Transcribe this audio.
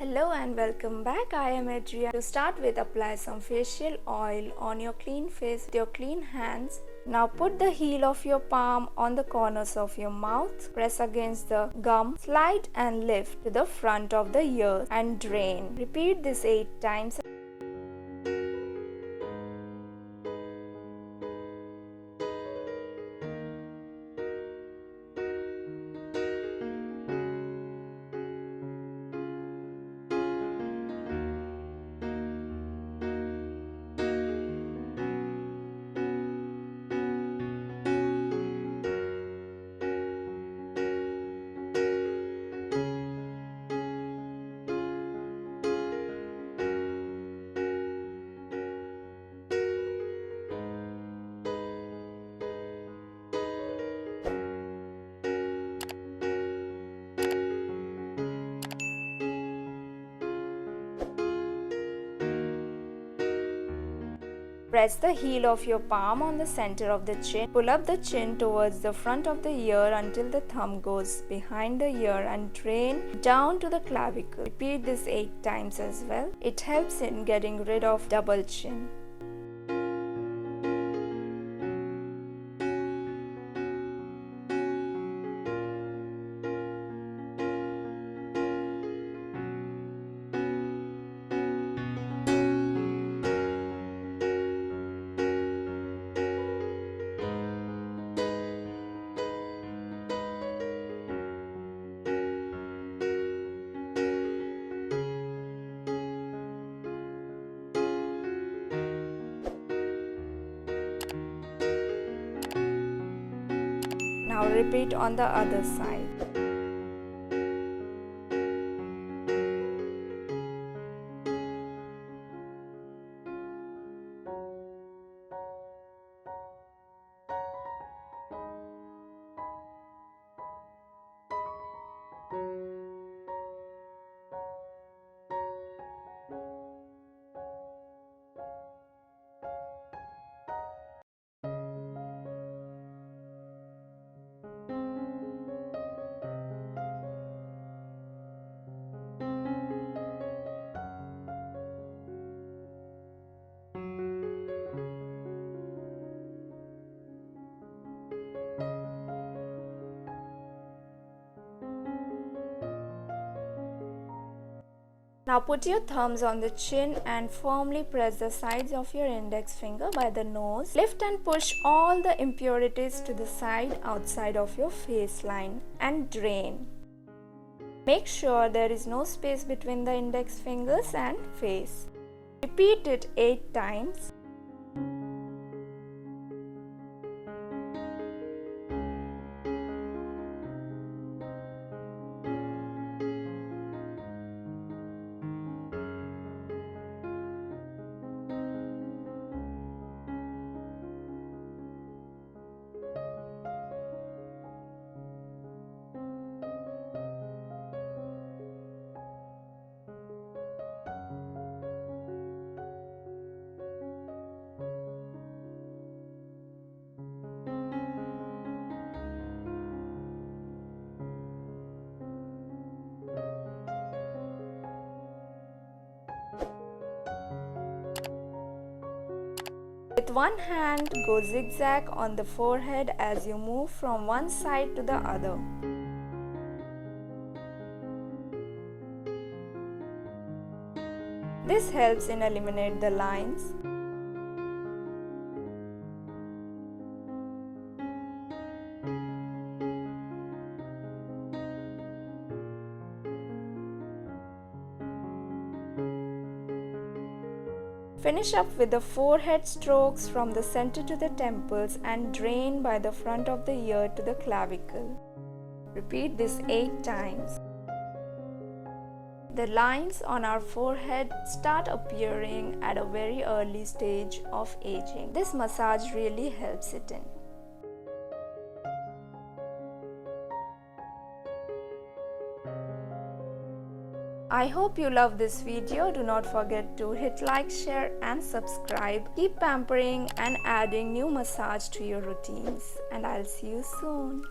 Hello and welcome back. I am Adria. To start with, apply some facial oil on your clean face with your clean hands. Now put the heel of your palm on the corners of your mouth. Press against the gum. Slide and lift to the front of the ear and drain. Repeat this 8 times. Press the heel of your palm on the center of the chin. Pull up the chin towards the front of the ear until the thumb goes behind the ear and drain down to the clavicle. Repeat this 8 times as well. It helps in getting rid of double chin. Now repeat on the other side. Now put your thumbs on the chin and firmly press the sides of your index finger by the nose. Lift and push all the impurities to the side outside of your face line and drain. Make sure there is no space between the index fingers and face. Repeat it 8 times. With one hand, go zigzag on the forehead as you move from one side to the other. This helps in eliminate the lines. Finish up with the forehead strokes from the center to the temples and drain by the front of the ear to the clavicle. Repeat this 8 times. The lines on our forehead start appearing at a very early stage of aging. This massage really helps it in. I hope you love this video. Do not forget to hit like, share and subscribe. Keep pampering and adding new massage to your routines. And I'll see you soon.